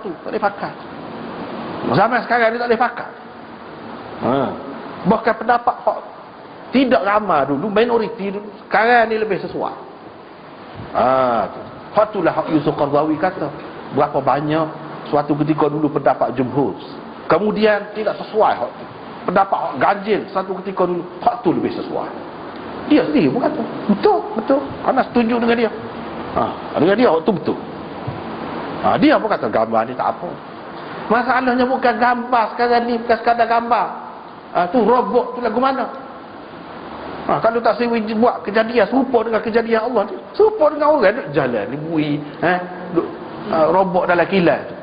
tu, tak boleh pakai. Zaman sekarang ni tak boleh pakai. Bahkan pendapat hak tidak ramai dulu, minoriti dulu, sekarang ni lebih sesuai. Hak itulah hak Yusuf Qaradawi kata. Berapa banyak suatu ketika dulu pendapat jumhur, kemudian tidak sesuai hak tu. Pendapat hak ganjil satu ketika dulu, hak tu lebih sesuai. Dia sendiri pun kata, betul. Ana setuju dengan dia. Dengan dia hak tu betul. Dia pun kata gambar ni tak apa. Masalahnya bukan gambar sekarang ni, bukan sekadar gambar. Tu robot tu lagu mana? Kalau tak sewi buat kejadian serupa dengan kejadian Allah tu, serupa dengan orang duk jalan ni bui, robot dalam kilat tu.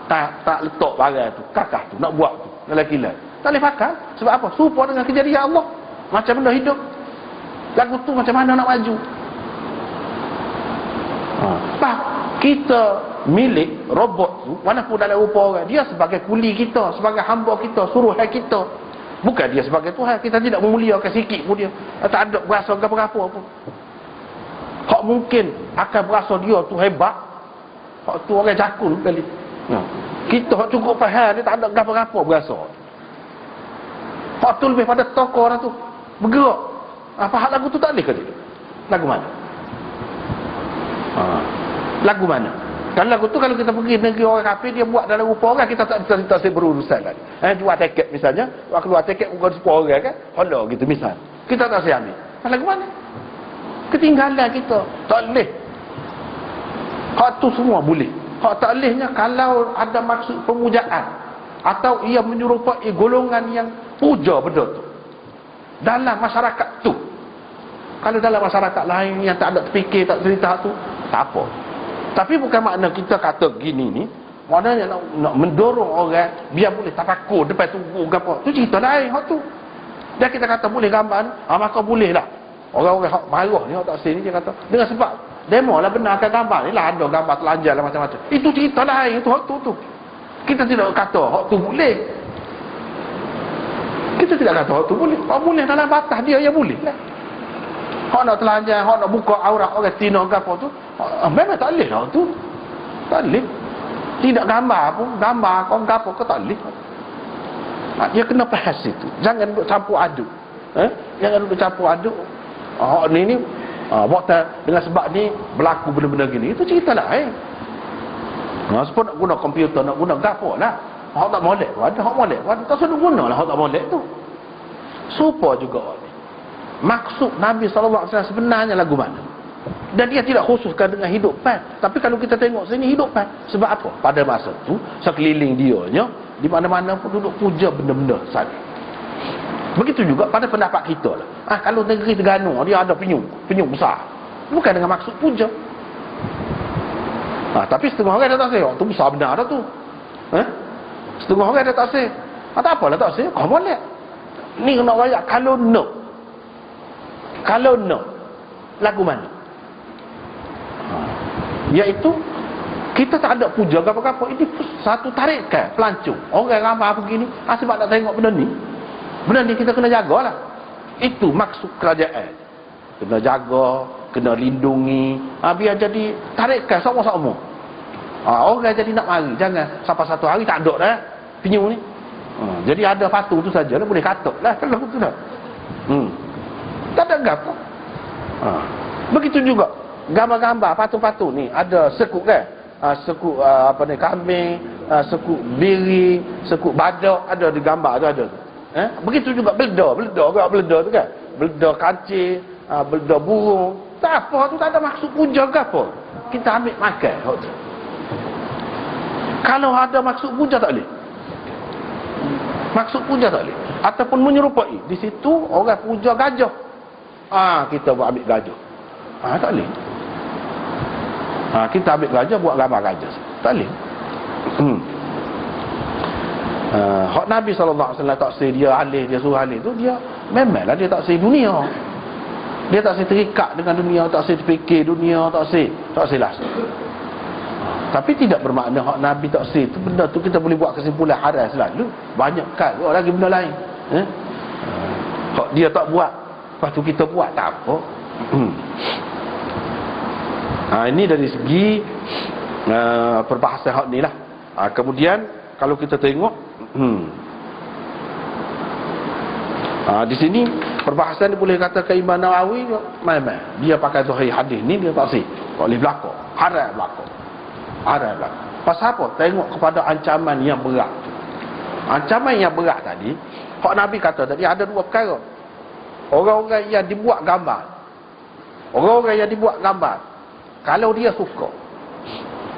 Tak letak barang tu, kakak tu nak buat tu dalam kilat. Tak boleh pakai. Sebab apa? Serupa dengan kejadian Allah. Macam benda hidup. Lagu tu macam mana nak maju? Kita milik robot tu, walaupun dalam rupa orang, dia sebagai kuli kita, sebagai hamba kita, suruhan kita. Bukan dia sebagai Tuhan. Kita tidak memuliakan sikit pun dia. Tak ada berasa apa-apa pun. Hak mungkin akan berasa dia tu hebat. Hak tu orang cakul kali. Kita hak cukup faham, dia tak ada apa-apa berasa. Hak tu lebih pada tokoh orang tu bergerak. Faham lagu tu tak boleh ke dia? Lagu mana? Lagu mana? Kalau lagu tu, kalau kita pergi negeri orang kafir, dia buat dalam rupa orang, kita tak berurusan lagi. Jual tiket misalnya, keluar tiket bukan rupa orang kan, hola gitu misal. Kita tak saya ambil. Lagu mana? Ketinggalan kita. Tak boleh. Hak tu semua boleh. Hak tak bolehnya kalau ada maksud pemujaan atau ia menyerupai golongan yang puja benda tu dalam masyarakat tu. Kalau dalam masyarakat lain yang tak ada terfikir, tak cerita tu, tak apa. Tapi bukan makna kita kata gini ni, maknanya nak mendorong orang biar boleh tafakur depan tunggu ke apa. Tu cerita lain hak tu. Dan kita kata boleh gambar ni, maka boleh lah. Orang-orang hak marah ni, hak tak sini dia kata dengan sebab demo lah benarkan gambar ni lah, ada gambar telanjang lah macam-macam. Itu cerita lain, itu hak tu. Kita tidak kata hak tu boleh. Kita tidak kata hak tu boleh. Hak boleh dalam batas dia yang boleh lah. Hak nak telanjang, hak nak buka aurat orang Cina ke apa tu, memang tak boleh lah tu. Tak boleh. Tidak gambar pun, gambar kau ke apa ke tak boleh. Dia kena bahas itu. Jangan duduk campur aduk. Jangan duduk campur aduk. Hak ni dengan sebab ni berlaku benda-benda gini. Itu cerita lain. Sebab nak guna komputer, nak guna apa lah. Hak tak molek pun ada, hak molek pun ada. Tak sudah guna lah hak tak molek tu. Supa juga ni. Maksud Nabi SAW sebenarnya lagu mana? Dan dia tidak khususkan dengan hidupan. Tapi kalau kita tengok sini hidupan. Sebab apa? Pada masa tu sekeliling dia di mana-mana pun duduk puja benda-benda sana. Begitu juga pada pendapat kita lah. Kalau negeri Terengganu dia ada penyung besar. Bukan dengan maksud puja. Tapi setengah orang dah tak say, tu besar benar dah tu. Setengah orang dah tak say. Tak apalah tak say, kau boleh. Ni nak rakyat kalau no lagu mana? Iaitu kita tak ada puja apa-apa. Ini satu tarikan pelancong. Orang ramai begini sebab nak tengok benda ni kita kena jagalah. Itu maksud kerajaan. Kena jaga, kena lindungi, biar jadi tarikan sama-sama. Orang jadi nak mari, jangan sampai satu hari tak ada dah penyu ni. Jadi ada patung tu saja boleh katuk lah kalau betul dah. Tak ada gapo. Begitu juga gambar-gambar patung-patung ni ada sekuk kan. Sekuk kambing, sekuk biri, sekuk badak ada di gambar ada. Begitu juga belda tu kan. Belda kancing, belda burung. Tak apa tu, tak ada maksud puja ke apa. Kita ambil makan hak tu. Kalau ada maksud puja tak boleh. Maksud puja tak boleh. Ataupun menyerupai. Di situ orang puja gajah. Kita buat ambil gajah. Tak boleh. Kita ambil gajah buat gambar gajah. Tak boleh. Hak Nabi SAW tak say dia alih, dia suruh alih tu, dia memanglah dia tak say dunia. Dia tak say terikat dengan dunia, tak say terfikir dunia, tak say lah. Tapi tidak bermakna hak Nabi tak say tu benda tu kita boleh buat kesimpulan haram selalu. Banyak kan lagi benda lain. Hak dia tak buat, lepas tu kita buat tak apa. Ini dari segi perbahasan hak ni lah. Kemudian kalau kita tengok di sini perbahasan dia boleh katakan Imam Nawawi memang dia pakai zahir hadis ni dia tak sih boleh berlaku haram berlaku. Pasal apa? Tengok kepada ancaman yang berat. Ancaman yang berat tadi, hak Nabi kata tadi ada dua perkara. Orang-orang yang dibuat gambar. Kalau dia suka,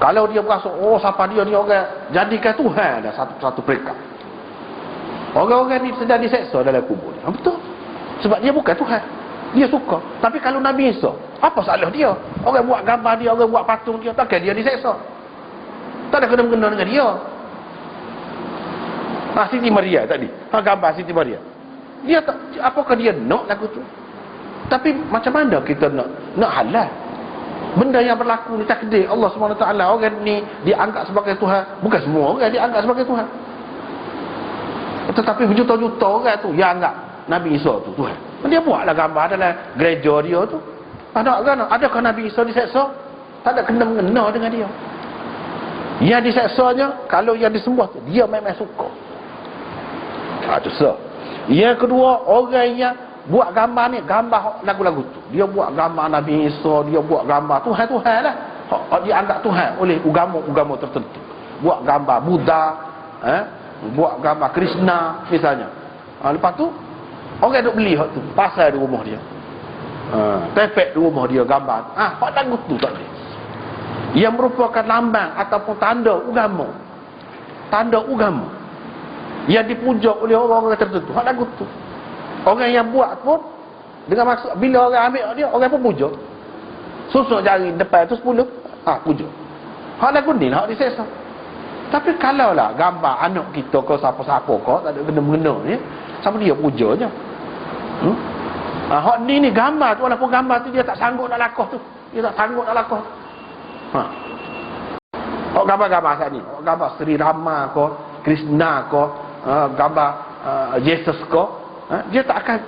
kalau dia berasa siapa dia ni orang jadikan Tuhan dah satu peringkat. Orang-orang ni sedang diseksa dalam kubur. Betul. Sebab dia bukan Tuhan. Dia suka. Tapi kalau Nabi Isa, apa salah dia? Orang buat gambar dia, orang buat patung dia, takkan dia diseksa? Tak ada kena-mengena dengan dia. Siti Maria tadi. Gambar Siti Maria. Dia tak, apakah dia nak lagu tu? Tapi macam mana kita nak halal? Benda yang berlaku ni takdir Allah SWT. Orang ni dianggap sebagai Tuhan. Bukan semua orang dianggap sebagai Tuhan. Tetapi berjuta-juta orang tu yang anggap Nabi Isa tu Tuhan. Dia buatlah gambar dalam gereja dia tu. Adakah Nabi Isa diseksa? Tak ada kena-mengena dengan dia. Yang diseksanya, kalau yang disembah tu, dia memang suka. Itu sah. Yang kedua, orang yang buat gambar ni, gambar lagu-lagu tu. Dia buat gambar Nabi Isa, dia buat gambar Tuhan-Tuhan lah. Dia anggap Tuhan oleh agama-agama tertentu. Buat gambar Buddha, buat gambar Krishna misalnya. Lepas tu orang duk beli hak tu, pasal di rumah dia. Tepek di rumah dia gambar. Hak lagu tu tak boleh. Yang merupakan lambang ataupun tanda agama. Tanda agama yang dipuja oleh orang-orang tertentu. Hak lagu tu. Orang yang buat pun dengan maksud bila orang ambil dia, orang pun puja. Susuk jari depan tu 10, puja. Hak lagu ni lah hak diseksa. Tapi kalau lah gambar anak kita ke siapa-siapa ke, tak ada kena-mengena ni, siapa dia pujanya? Hak ni gambar tu, walaupun gambar tu dia tak sanggup nak lakuh tu. Dia tak sanggup nak lakuh. Hak gambar-gambar saat ni, hak gambar Sri Rama ke, Krishna ke, gambar Yesus ke, dia tak akan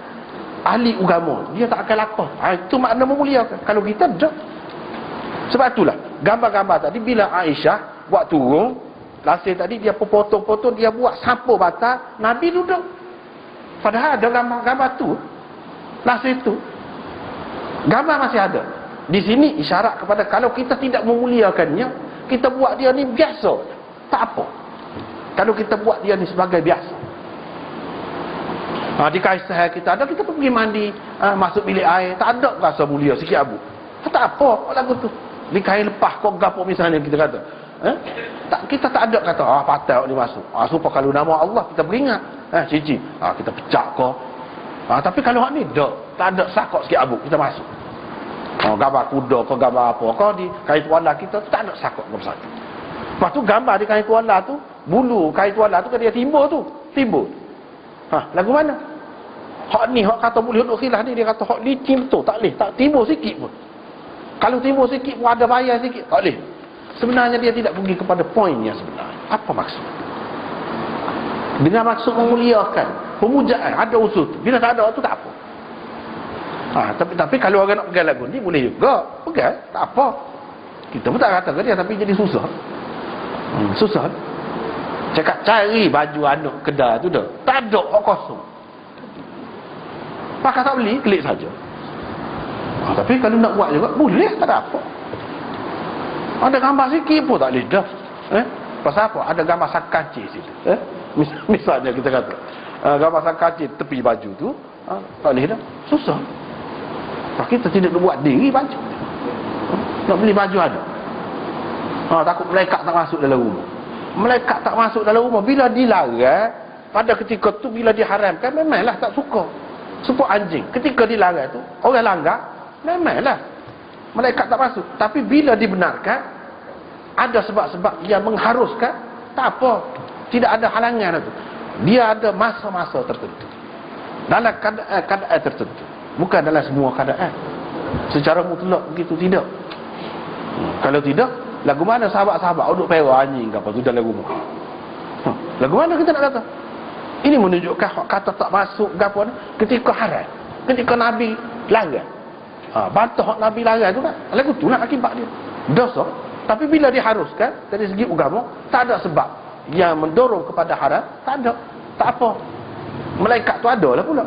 ahli agama, dia tak akan lakuh. Itu makna memuliakan. Kalau kita tak. Sebab itulah gambar-gambar tadi bila Aisyah buat turun lasir tadi, dia potong-potong, dia buat sampul batal, Nabi duduk. Padahal ada gambar-gambar tu, lasir tu, gambar masih ada. Di sini isyarat kepada kalau kita tidak memuliakannya, kita buat dia ni biasa, tak apa. Kalau kita buat dia ni sebagai biasa. Di Kaisar kita ada, kita pergi mandi, masuk bilik air, tak ada rasa mulia sikit abu. Tak apa, lagu tu. Di kain lepas kau gapo misalnya kita kata. Kita tak ada kata patah ni masuk. Supaya kalau nama Allah kita beringat. Cici. Kita pecah kau. Tapi kalau hak ni tak ada sakok sikit abu kita masuk. Gambar kuda ke gambar apa ke di kain tuala kita tak ada sakok ke satu. Lepas tu gambar di kain tuala tu, bulu kain tuala tu kan dia timbul tu. Timbul. Lagu mana? Hak ni hak kata boleh duduk khilaf ni, dia kata hak licin betul, tak boleh, tak timbul sikit pun. Kalau timbul sikit pun ada bayar sikit, tak boleh. Sebenarnya dia tidak pergi kepada poinnya sebenarnya. Apa maksud? Dengan maksud memuliakan, pemujaan, ada usul tu. Bila tak ada tu tak apa. Tapi kalau orang nak pegang lagu ni boleh juga. Pegang, tak apa. Kita pun tak kata ke dia, tapi jadi susah. Susah. Cakap cari baju anak kedai tu dah. Tak ada, kosong. Pakai tak beli, klik saja. Tapi kalau nak buat juga, boleh, tak ada apa. Ada gambar sikit pun tak boleh dah. Pasal apa? Ada gambar sakaci situ. Misalnya kita kata, gambar sakaci tepi baju tu, tak boleh dah. Susah. Kita tidak buat diri baju. Nak beli baju ada. Takut malaikat tak masuk dalam rumah. Malaikat tak masuk dalam rumah. Bila dilarang, pada ketika tu bila diharamkan, memanglah tak suka. Supaya anjing. Ketika dilarang tu, orang langgar, memanglah malaikat tak masuk. Tapi bila dibenarkan, ada sebab-sebab yang mengharuskan, tak apa. Tidak ada halangan itu. Dia ada masa-masa tertentu. Dalam keadaan tertentu. Bukan dalam semua keadaan. Secara mutlak begitu tidak. Kalau tidak, lagu mana sahabat-sahabat duduk perah anjing ke apa tu dalam rumah. Lagu mana kita nak kata? Ini menunjukkan kata tak masuk ke apa ni ketika haram. Ketika Nabi larang. Bantah Nabi larang tu kan. Lagu tu nak akibat dia. Dosa. Tapi bila diharuskan dari segi agama, tak ada sebab yang mendorong kepada haram, tak ada. Tak apa. Malaikat tu ada lah pula.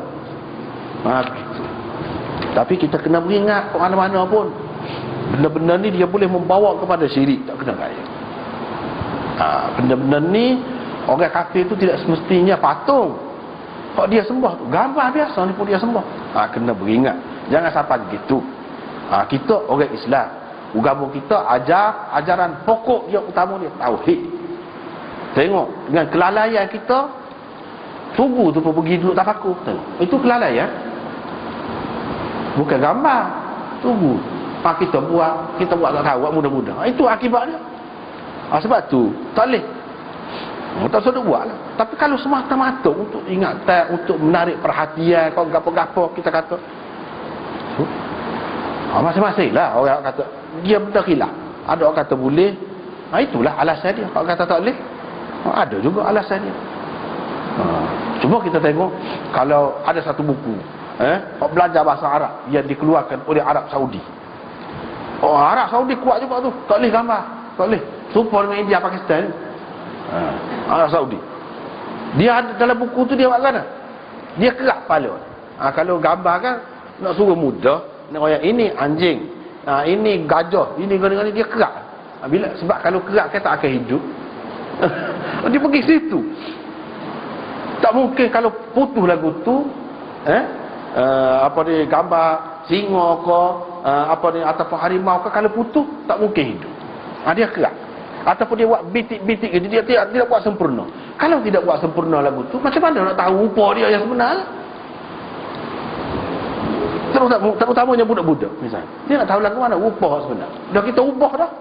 Tapi kita kena beringat ke mana-mana pun, benda-benda ni dia boleh membawa kepada syirik, tak kena gaya. Benda-benda ni orang kafir tu tidak semestinya patung. Kalau dia sembah tu gambar biasa ni pun dia sembah. Kena beringat, jangan sampai begitu. Kita orang Islam, agama kita ajaran pokok dia utama dia tauhid. Tengok dengan kelalaian kita, subuh tu pun pergi duduk tafakur. Tengok, itu kelalaian, bukan gambar. Subuh kita buat tak tahu, buat mudah-mudah. Itu akibatnya. Sebab tu tak boleh, tak usah buat lah. Tapi kalau semata-mata untuk ingatan, untuk menarik perhatian, kalau gapo-gapo kita kata, masing-masing lah orang kata dia benda khilaf. Ada orang kata boleh, itulah alasan dia. Orang kata tak boleh, ada juga alasan dia. Cuma kita tengok, kalau ada satu buku belajar bahasa Arab yang dikeluarkan oleh Arab Saudi. Arab Saudi kuat juga tu, tak boleh gambar, tak boleh. Supaya dengan India, Pakistan, Arab Saudi, dia ada dalam buku tu, dia buat mana? Dia kerak kepala. Kalau gambar kan nak suruh mudah, nak orang ini anjing, ini gajah, ini gini-gini, dia kerak. Sebab kalau kerak kan tak akan hidup. Dia pergi situ. Tak mungkin kalau putus lagu tu, gambar singa ke, ataupun harimau ke, kalau putus tak mungkin hidup. Dia kerak. Ataupun dia buat bitik-bitik, dia tidak buat sempurna. Kalau tidak buat sempurna lagu tu, macam mana nak tahu rupa dia yang sebenar? Terutamanya budak-budak misalnya, dia nak tahu lagu mana rupa sebenar. Dah kita ubah dah.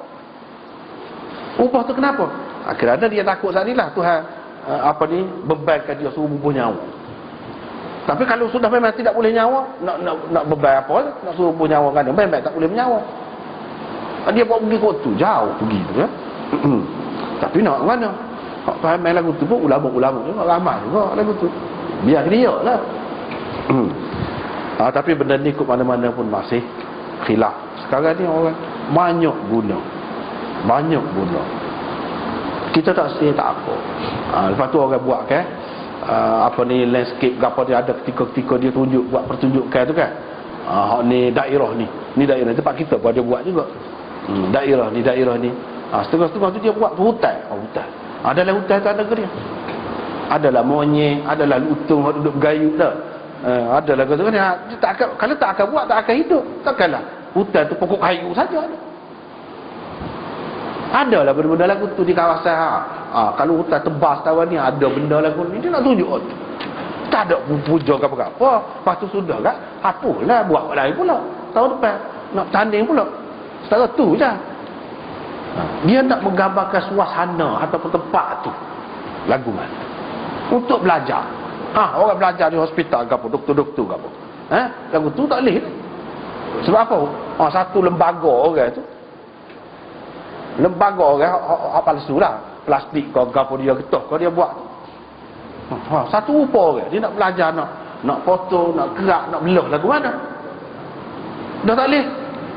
Ubah tu kenapa? Akhirnya dia takut saat ni lah Tuhan bebankan dia suruh bubuh nyawa. Tapi kalau sudah memang tidak boleh nyawa, nak beban apa? Nak suruh bubuh nyawa kan? Memang tak boleh menyawa. Dia buat pergi kot tu, jauh pergi tu ya. Tapi nak mana? Hak faham main lagu tu pun ulama-ulama juga ramai juga lagu tu. Biar dia lah. Tapi benda ni kat mana-mana pun masih khilaf. Sekarang ni orang banyak guna. Kita tak sedia tak apa. Lepas tu orang buat kan landscape apa dia ada ketika-ketika dia tunjuk buat pertunjukan tu kan. Ni daerah ni daerah tempat kita pun ada buat juga. Daerah ni. Setengah-setengah tu dia buat hutan. Adalah hutan tu ada ke dia? Adalah monyet, adalah lutung yang duduk bergayut dah. Adalah kata kan, kalau tak akan buat, tak akan hidup. Takkanlah hutan tu pokok kayu saja. Adalah benda-benda lagu tu di kawasan. Kalau hutan tebas tawan ni ada benda lagu ni, dia nak tunjuk tu. Tak ada puja ke apa-apa. Lepas tu sudah kan, apalah buat lain pula. Tahun depan nak tanding pula. Setara tu je. Dia nak menggambarkan suasana ataupun tempat tu lagu mana untuk belajar. Orang belajar di hospital ke apa, doktor-doktor ke apa, lagu tu tak boleh. Sebab apa? Satu lembaga orang tu, lembaga orang palsu lah, plastik ke apa dia getah ke dia buat. Satu rupa orang dia nak belajar, nak foto, nak gerak, nak belah lagu mana, dah tak boleh.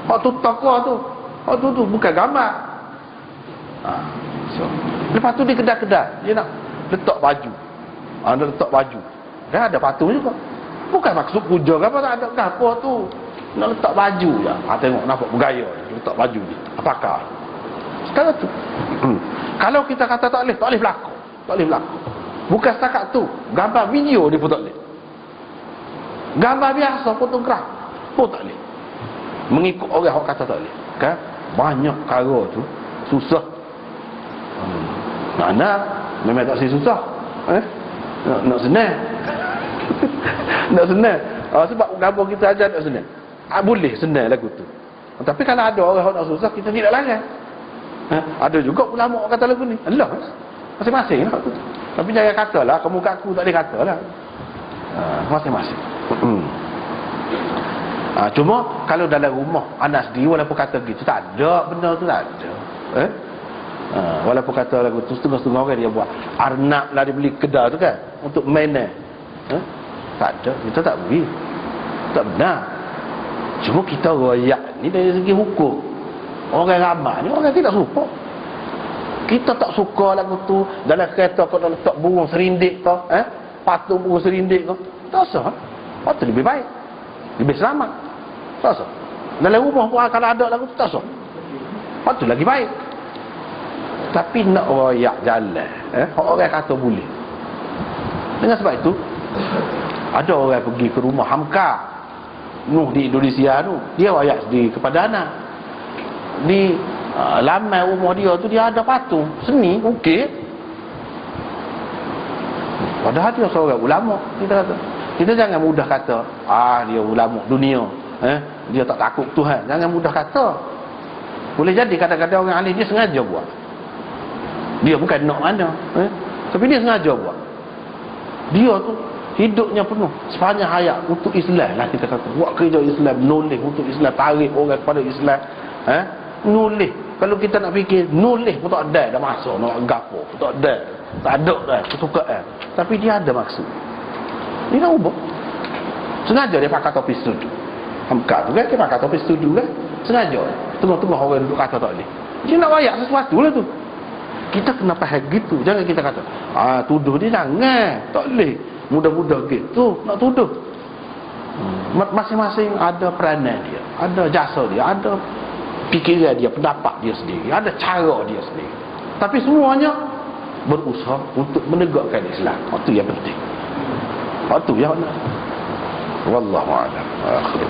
Hak tu tokoh tu, hak tu bukan gambar. Lepas tu di kedai-kedai dia nak letak baju. Dia letak baju. Kan ada patung juga. Bukan maksud puja ke apa, tak ada apa tu. Nak letak baju je. Tengok nampak bergaya letak baju ni. Apakah? Sekarang tu. Kalau kita kata tak boleh berlaku. Tak boleh berlaku. Bukan setakat tu, gambar video dia pun tak boleh. Gambar biasa fotograf pun tak boleh. Mengikut orang yang kata tak boleh. Kan? Banyak perkara tu susah. Nak memang tak susah. Nak senang. Nak senang. Sebab gambar kita ajar nak senang. Boleh senang lagu tu. Tapi kalau ada orang yang nak susah, kita tidak larang. Ada juga ulama orang kata lagu ni Allah masing-masing lah tu. Tapi jangan katalah kamu kat aku, tak boleh katalah. Masing-masing. Cuma kalau dalam rumah anak sendiri, walaupun kata gitu, tak ada benda tu, tak ada. Walaupun kata lagu tu, setengah-setengah orang dia buat arnab lah, dia beli kedai tu kan untuk mainan. Tak ada, kita tak beri, tak benar. Cuma kita royak ni dari segi hukum. Orang ramai ni orang tidak suka. Kita tak suka lagu tu. Dalam kereta kau dah letak burung serindik kau, patung burung serindik kau. Tak usah. Patut lebih baik, lebih selamat. Tak usah. Dalam rumah pun kalau ada lagu tu tak usah. Patut lagi baik. Tapi nak royak jalan, orang kata boleh. Dengan sebab itu ada orang pergi ke rumah Hamka Nuh di Indonesia tu, dia royak sendiri kepada anak. Di lamai rumah dia tu dia ada patung seni ukir. Padahal dia seorang ulama. Kita jangan mudah kata dia ulama dunia, dia tak takut Tuhan. Jangan mudah kata. Boleh jadi kadang-kadang orang alim dia sengaja buat. Dia bukan nak mana, tapi dia sengaja buat. Dia tu hidupnya penuh sepanjang hayat untuk Islam lah, kita kata buat kerja Islam, nulis untuk Islam, tarik orang kepada Islam, nulis. Kalau kita nak fikir nulis pun tak ada dah masuk nak gapo pun tak ada kesukaan, tapi dia ada maksud. Dia nak ubah. Sengaja dia pakai topi studio. Hamka tu kan dia pakai topi studio kan, sengaja tengah-tengah orang duduk kata tak boleh. Dia nak wayak sesuatu lah tu. Kita kena faham gitu. Jangan kita kata tuduh dia, jangan, tak boleh mudah-mudah gitu nak tuduh. Masing-masing ada peranan dia, ada jasa dia, ada fikiran dia, pendapat dia sendiri, ada cara dia sendiri. Tapi semuanya berusaha untuk menegakkan Islam. Itu yang penting. Itu yang benar. Wallahu a'lam. Akhirul